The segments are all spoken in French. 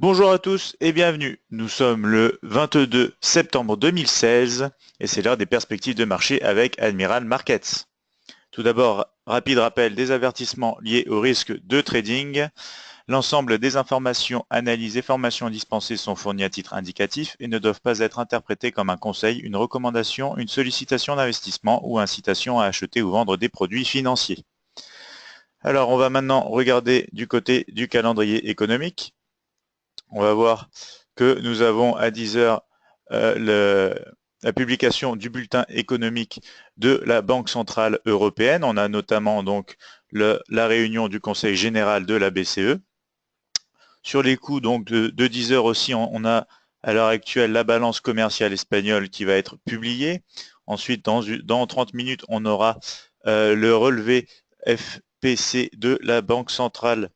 Bonjour à tous et bienvenue. Nous sommes le 22 septembre 2016 et c'est l'heure des perspectives de marché avec Admiral Markets. Tout d'abord, rapide rappel des avertissements liés au risque de trading. L'ensemble des informations, analyses et formations dispensées sont fournies à titre indicatif et ne doivent pas être interprétées comme un conseil, une recommandation, une sollicitation d'investissement ou incitation à acheter ou vendre des produits financiers. Alors, on va maintenant regarder du côté du calendrier économique. On va voir que nous avons à 10 heures la publication du bulletin économique de la Banque centrale européenne. On a notamment donc la réunion du Conseil général de la BCE. Sur les coûts donc de 10 heures aussi, on a à l'heure actuelle la balance commerciale espagnole qui va être publiée. Ensuite, dans 30 minutes, on aura le relevé FPC de la Banque centrale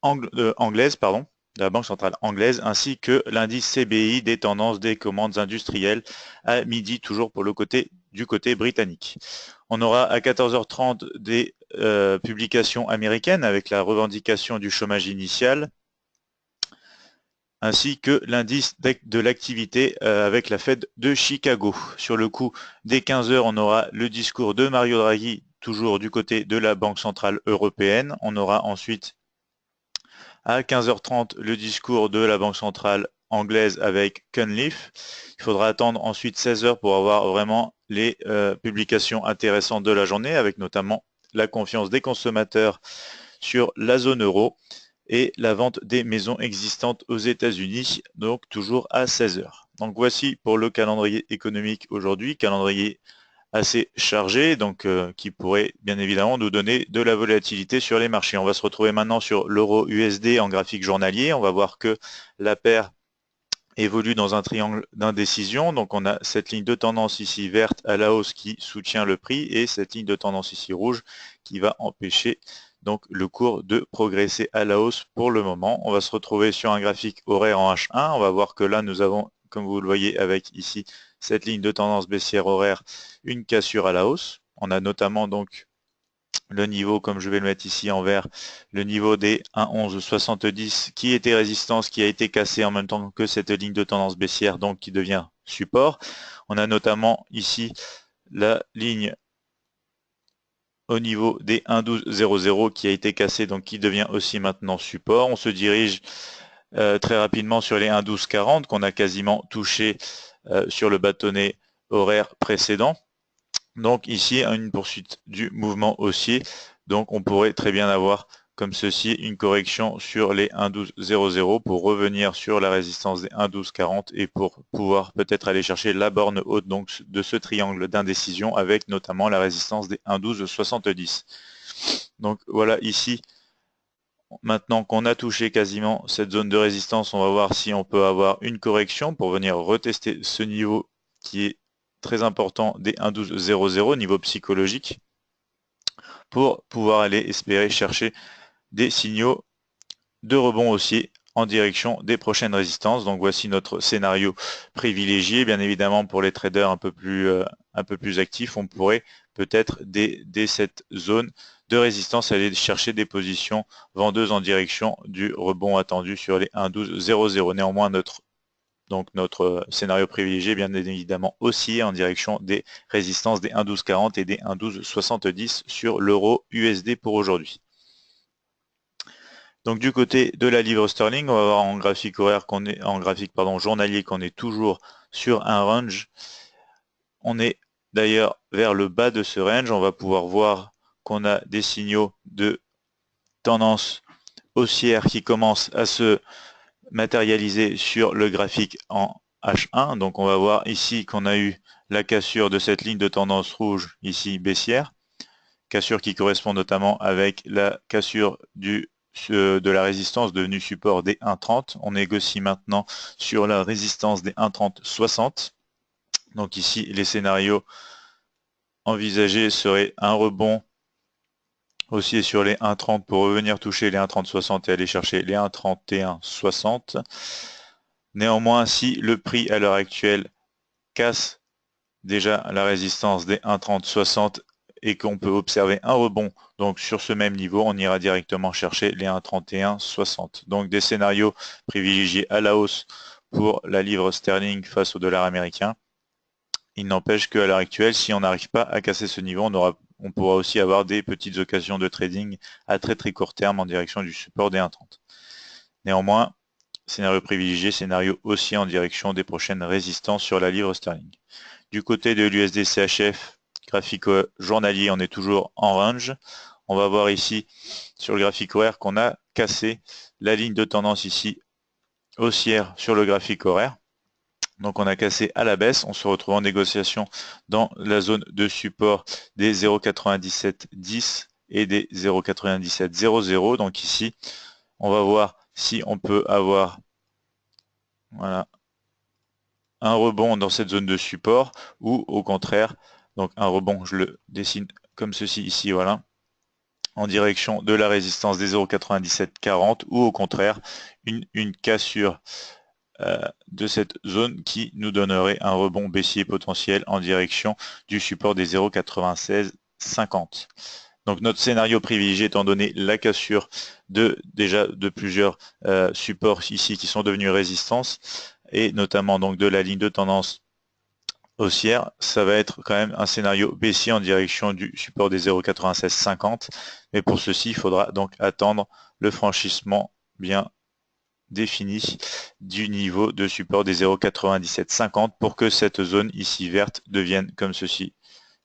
anglaise, pardon, de la Banque centrale anglaise, ainsi que l'indice CBI des tendances des commandes industrielles à midi, toujours pour du côté britannique. On aura à 14h30 des publications américaines avec la revendication du chômage initial, ainsi que l'indice de l'activité avec la Fed de Chicago. Sur le coup, dès 15 heures, on aura le discours de Mario Draghi, toujours du côté de la Banque centrale européenne. On aura ensuite à 15h30, le discours de la Banque centrale anglaise avec Cunliffe. Il faudra attendre ensuite 16 heures pour avoir vraiment les publications intéressantes de la journée, avec notamment la confiance des consommateurs sur la zone euro et la vente des maisons existantes aux États-Unis, donc toujours à 16 heures. Donc voici pour le calendrier économique aujourd'hui, calendrier assez chargé, donc qui pourrait bien évidemment nous donner de la volatilité sur les marchés. On va se retrouver maintenant sur l'euro USD en graphique journalier. On va voir que la paire évolue dans un triangle d'indécision. Donc on a cette ligne de tendance ici verte à la hausse qui soutient le prix et cette ligne de tendance ici rouge qui va empêcher donc le cours de progresser à la hausse pour le moment. On va se retrouver sur un graphique horaire en H1. On va voir que là nous avons, comme vous le voyez avec ici cette ligne de tendance baissière horaire, une cassure à la hausse. On a notamment donc le niveau, comme je vais le mettre ici en vert, le niveau des 1,1170 qui était résistance, qui a été cassé en même temps que cette ligne de tendance baissière, donc qui devient support. On a notamment ici la ligne au niveau des 1,1200 qui a été cassé, donc qui devient aussi maintenant support. On se dirige très rapidement sur les 1,1240 qu'on a quasiment touché sur le bâtonnet horaire précédent. Donc ici, une poursuite du mouvement haussier. Donc on pourrait très bien avoir comme ceci une correction sur les 1,1200 pour revenir sur la résistance des 1,1240 et pour pouvoir peut-être aller chercher la borne haute donc de ce triangle d'indécision avec notamment la résistance des 1,1270. Donc voilà ici, maintenant qu'on a touché quasiment cette zone de résistance, on va voir si on peut avoir une correction pour venir retester ce niveau qui est très important des 1,1200, niveau psychologique, pour pouvoir aller espérer chercher des signaux de rebond haussier en direction des prochaines résistances. Donc voici notre scénario privilégié. Bien évidemment, pour les traders un peu plus actifs, on pourrait peut-être dès cette zone de résistance aller chercher des positions vendeuses en direction du rebond attendu sur les 1,1200. Néanmoins, notre scénario privilégié, bien évidemment, aussi en direction des résistances des 1,1240 et des 1,1270 sur l'euro USD pour aujourd'hui. Donc du côté de la livre sterling, on va voir en graphique horaire qu'on est en graphique journalier qu'on est toujours sur un range. On est d'ailleurs vers le bas de ce range. On va pouvoir voir qu'on a des signaux de tendance haussière qui commencent à se matérialiser sur le graphique en H1. Donc on va voir ici qu'on a eu la cassure de cette ligne de tendance rouge ici baissière. Cassure qui correspond notamment avec la cassure de la résistance devenue support des 1,30. On négocie maintenant sur la résistance des 1,3060. Donc ici, les scénarios envisagés seraient un rebond haussier sur les 1,30 pour revenir toucher les 1,3060 et aller chercher les 1,3160. Néanmoins, si le prix à l'heure actuelle casse déjà la résistance des 1,3060 et qu'on peut observer un rebond donc sur ce même niveau, on ira directement chercher les 1,3160. Donc des scénarios privilégiés à la hausse pour la livre sterling face au dollar américain. Il n'empêche qu'à l'heure actuelle, si on n'arrive pas à casser ce niveau, on pourra aussi avoir des petites occasions de trading à très très court terme en direction du support des 1,30. Néanmoins, scénario privilégié, scénario aussi en direction des prochaines résistances sur la livre sterling. Du côté de l'USD CHF, graphique journalier, on est toujours en range. On va voir ici sur le graphique horaire qu'on a cassé la ligne de tendance ici haussière sur le graphique horaire. Donc on a cassé à la baisse, on se retrouve en négociation dans la zone de support des 0,9710 et des 0,9700. Donc ici, on va voir si on peut avoir voilà, un rebond dans cette zone de support ou au contraire, donc un rebond, je le dessine comme ceci ici, voilà, en direction de la résistance des 0,9740 ou au contraire une cassure de cette zone qui nous donnerait un rebond baissier potentiel en direction du support des 0,9650. Donc notre scénario privilégié étant donné la cassure déjà de plusieurs supports ici qui sont devenus résistance et notamment donc de la ligne de tendance haussière, ça va être quand même un scénario baissier en direction du support des 0,9650. Mais pour ceci, il faudra donc attendre le franchissement bien défini du niveau de support des 0,9750 pour que cette zone ici verte devienne comme ceci,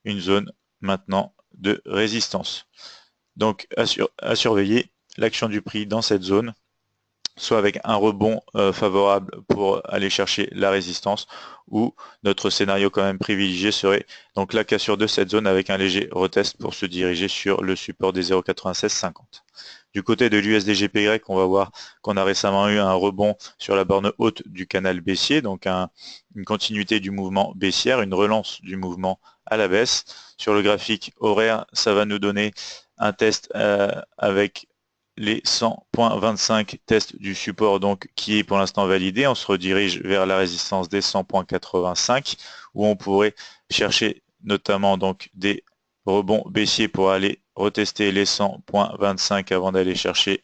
une zone maintenant de résistance. Donc à surveiller l'action du prix dans cette zone, soit avec un rebond favorable pour aller chercher la résistance, ou notre scénario quand même privilégié serait donc la cassure de cette zone avec un léger retest pour se diriger sur le support des 0,9650. Du côté de l'USDGPY, on va voir qu'on a récemment eu un rebond sur la borne haute du canal baissier, donc une continuité du mouvement baissière, une relance du mouvement à la baisse. Sur le graphique horaire, ça va nous donner un test avec les 100.25 tests du support donc qui est pour l'instant validé. On se redirige vers la résistance des 100.85 où on pourrait chercher notamment donc des rebonds baissiers pour aller retester les 100.25 avant d'aller chercher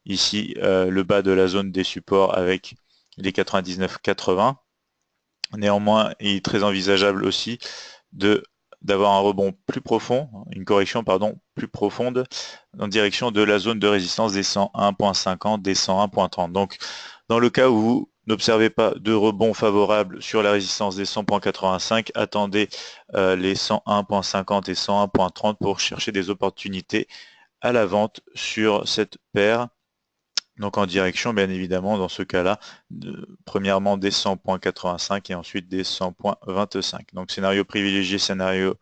ici le bas de la zone des supports avec les 99,80. Néanmoins, il est très envisageable aussi d'avoir un rebond plus profond, une correction pardon, plus profonde en direction de la zone de résistance des 101.50, des 101.30. Donc, dans le cas où vous n'observez pas de rebond favorable sur la résistance des 100.85, attendez les 101.50 et 101.30 pour chercher des opportunités à la vente sur cette paire. Donc en direction, bien évidemment, dans ce cas-là, premièrement des 100.85 et ensuite des 100.25. Donc scénario privilégié, scénario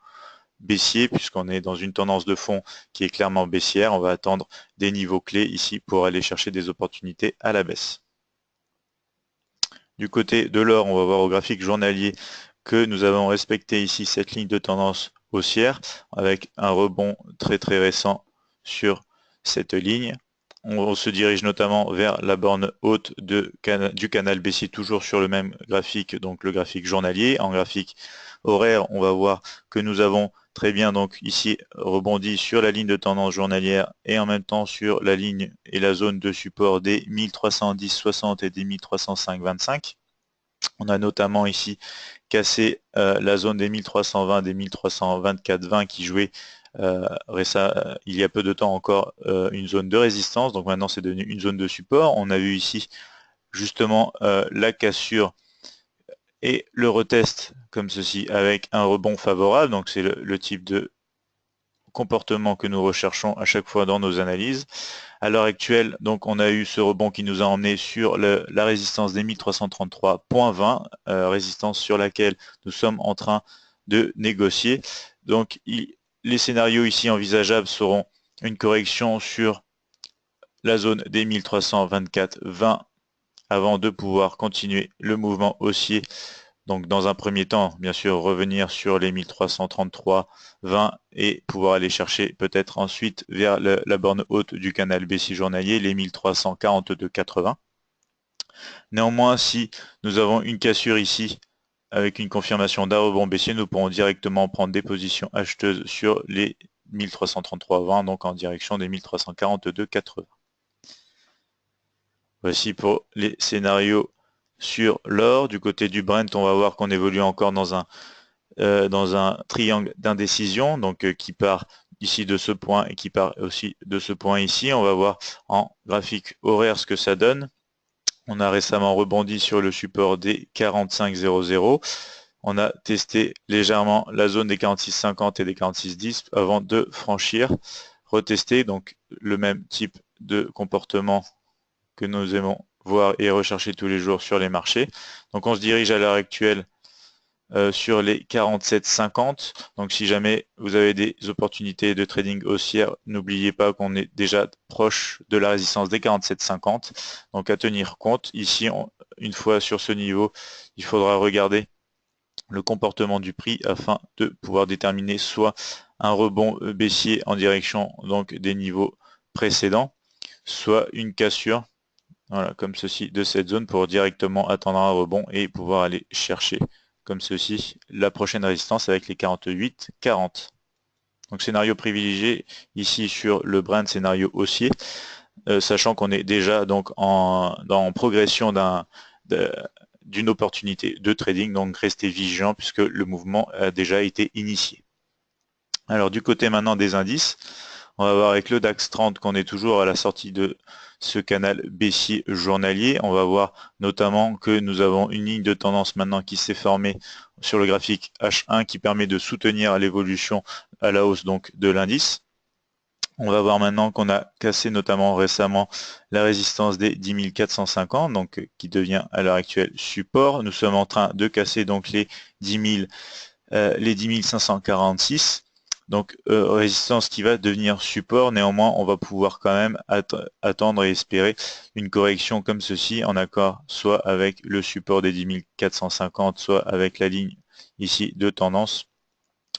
baissier, puisqu'on est dans une tendance de fond qui est clairement baissière. On va attendre des niveaux clés ici pour aller chercher des opportunités à la baisse. Du côté de l'or, on va voir au graphique journalier que nous avons respecté ici cette ligne de tendance haussière avec un rebond très très récent sur cette ligne. On se dirige notamment vers la borne haute du canal baissier, toujours sur le même graphique, donc le graphique journalier. En graphique horaire, on va voir que nous avons très bien donc ici rebondi sur la ligne de tendance journalière et en même temps sur la ligne et la zone de support des 1310,60 et des 1305,25. On a notamment ici cassé la zone des 1320, des 1324,20 qui jouait il y a peu de temps encore une zone de résistance. Donc maintenant c'est devenu une zone de support. On a vu ici justement la cassure et le retest comme ceci avec un rebond favorable. Donc c'est le type de comportement que nous recherchons à chaque fois dans nos analyses. À l'heure actuelle, donc on a eu ce rebond qui nous a emmené sur la résistance des 1333,20, résistance sur laquelle nous sommes en train de négocier. Donc les scénarios ici envisageables seront une correction sur la zone des 1324,20 avant de pouvoir continuer le mouvement haussier. Donc dans un premier temps, bien sûr, revenir sur les 1333,20 et pouvoir aller chercher peut-être ensuite vers la borne haute du canal baissier journalier, les 1342,80. Néanmoins, si nous avons une cassure ici avec une confirmation d'un rebond baissier, nous pourrons directement prendre des positions acheteuses sur les 1333,20, donc en direction des 1342,80. Voici pour les scénarios sur l'or. Du côté du Brent, on va voir qu'on évolue encore dans un triangle d'indécision, donc qui part ici de ce point et qui part aussi de ce point ici. On va voir en graphique horaire ce que ça donne. On a récemment rebondi sur le support des 45,00. On a testé légèrement la zone des 46,50 et des 46,10 avant de franchir, retester, donc le même type de comportement que nous aimons voir et rechercher tous les jours sur les marchés. Donc on se dirige à l'heure actuelle sur les 47,50. Donc si jamais vous avez des opportunités de trading haussière, n'oubliez pas qu'on est déjà proche de la résistance des 47,50. Donc à tenir compte. Ici, une fois sur ce niveau, il faudra regarder le comportement du prix afin de pouvoir déterminer soit un rebond baissier en direction donc des niveaux précédents, soit une cassure, voilà, comme ceci, de cette zone pour directement attendre un rebond et pouvoir aller chercher comme ceci la prochaine résistance avec les 48,40. Donc scénario privilégié ici sur le Brent, scénario haussier, sachant qu'on est déjà donc en progression d'une opportunité de trading, donc restez vigilant puisque le mouvement a déjà été initié. Alors du côté maintenant des indices, on va voir avec le DAX 30 qu'on est toujours à la sortie de ce canal baissier journalier. On va voir notamment que nous avons une ligne de tendance maintenant qui s'est formée sur le graphique H1 qui permet de soutenir l'évolution à la hausse donc de l'indice. On va voir maintenant qu'on a cassé notamment récemment la résistance des 10 450, donc qui devient à l'heure actuelle support. Nous sommes en train de casser donc les 10 546. Donc résistance qui va devenir support. Néanmoins, on va pouvoir quand même attendre et espérer une correction comme ceci en accord soit avec le support des 10 450, soit avec la ligne ici de tendance,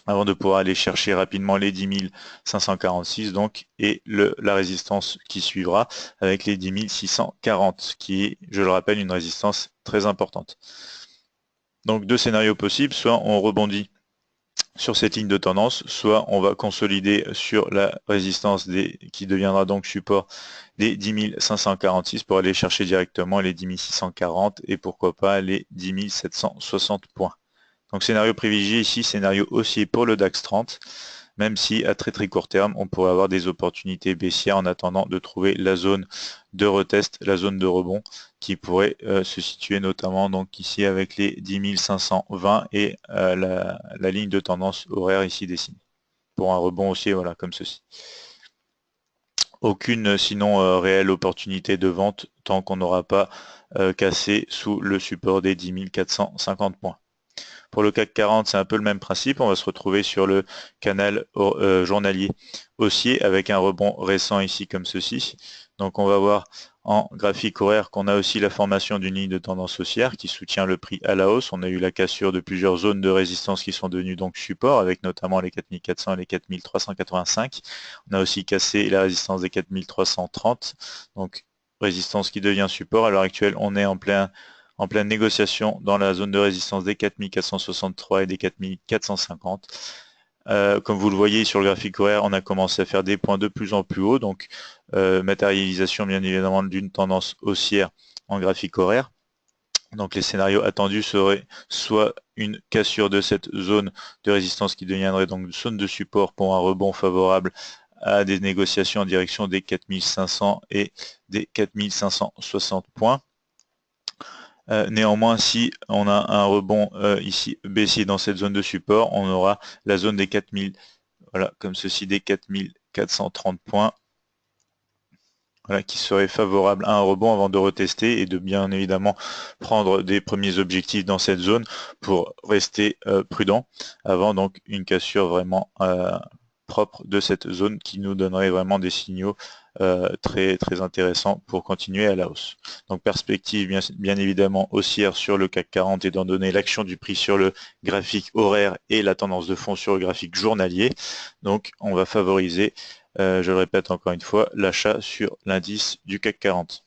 avant de pouvoir aller chercher rapidement les 10 546 donc, et la résistance qui suivra avec les 10 640, qui est, je le rappelle, une résistance très importante. Donc deux scénarios possibles, soit on rebondit sur cette ligne de tendance, soit on va consolider sur la résistance qui deviendra donc support des 10 546 pour aller chercher directement les 10 640 et pourquoi pas les 10 760 points. Donc scénario privilégié ici, scénario haussier pour le DAX 30, même si à très court terme, on pourrait avoir des opportunités baissières en attendant de trouver la zone de retest, la zone de rebond, qui pourrait se situer notamment donc ici avec les 10 520 et la ligne de tendance horaire ici dessinée, pour un rebond haussier, voilà, comme ceci. Aucune sinon réelle opportunité de vente tant qu'on n'aura pas cassé sous le support des 10 450 points. Pour le CAC 40, c'est un peu le même principe. On va se retrouver sur le canal journalier haussier avec un rebond récent ici comme ceci. Donc on va voir en graphique horaire qu'on a aussi la formation d'une ligne de tendance haussière qui soutient le prix à la hausse. On a eu la cassure de plusieurs zones de résistance qui sont devenues donc support, avec notamment les 4400 et les 4385. On a aussi cassé la résistance des 4330, donc résistance qui devient support. À l'heure actuelle, on est en pleine négociation dans la zone de résistance des 4463 et des 4450. Comme vous le voyez sur le graphique horaire, on a commencé à faire des points de plus en plus haut, donc matérialisation bien évidemment d'une tendance haussière en graphique horaire. Donc les scénarios attendus seraient soit une cassure de cette zone de résistance qui deviendrait donc une zone de support pour un rebond favorable à des négociations en direction des 4500 et des 4560 points. Néanmoins, si on a un rebond ici baissier dans cette zone de support, on aura la zone des 4000, voilà, comme ceci, des 4430 points, voilà, qui serait favorable à un rebond avant de retester et de bien évidemment prendre des premiers objectifs dans cette zone pour rester prudent avant donc une cassure vraiment propre de cette zone qui nous donnerait vraiment des signaux très intéressants pour continuer à la hausse. Donc perspective bien évidemment haussière sur le CAC 40 étant donné l'action du prix sur le graphique horaire et la tendance de fond sur le graphique journalier. Donc on va favoriser, je le répète encore une fois, l'achat sur l'indice du CAC 40.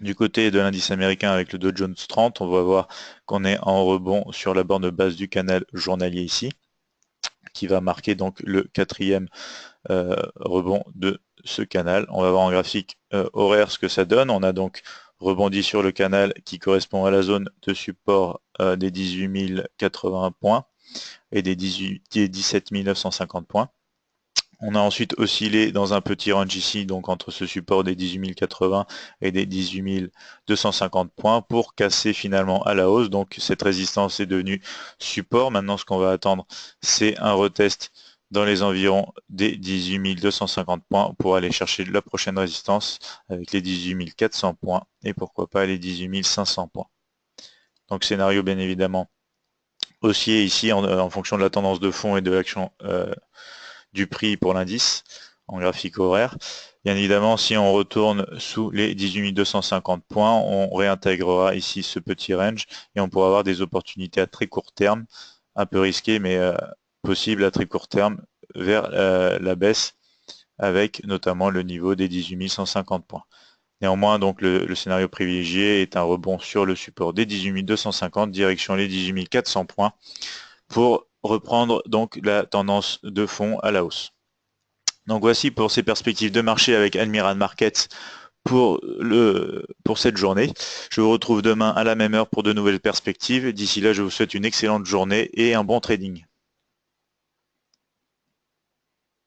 Du côté de l'indice américain avec le Dow Jones 30, on va voir qu'on est en rebond sur la borne basse du canal journalier ici, qui va marquer donc le quatrième rebond de ce canal. On va voir en graphique horaire ce que ça donne. On a donc rebondi sur le canal qui correspond à la zone de support des 18 080 points et des 17 950 points. On a ensuite oscillé dans un petit range ici, donc entre ce support des 18 080 et des 18 250 points pour casser finalement à la hausse. Donc cette résistance est devenue support. Maintenant, ce qu'on va attendre, c'est un retest dans les environs des 18 250 points pour aller chercher la prochaine résistance avec les 18 400 points et pourquoi pas les 18 500 points. Donc scénario bien évidemment haussier ici en fonction de la tendance de fond et de l'action du prix pour l'indice en graphique horaire. Bien évidemment, si on retourne sous les 18 250 points, on réintégrera ici ce petit range et on pourra avoir des opportunités à très court terme, un peu risquées, mais possibles à très court terme vers la baisse avec notamment le niveau des 18 150 points. Néanmoins, donc le scénario privilégié est un rebond sur le support des 18 250 direction les 18 400 points pour reprendre donc la tendance de fond à la hausse. Donc voici pour ces perspectives de marché avec Admiral Markets pour cette journée. Je vous retrouve demain à la même heure pour de nouvelles perspectives. D'ici là, je vous souhaite une excellente journée et un bon trading.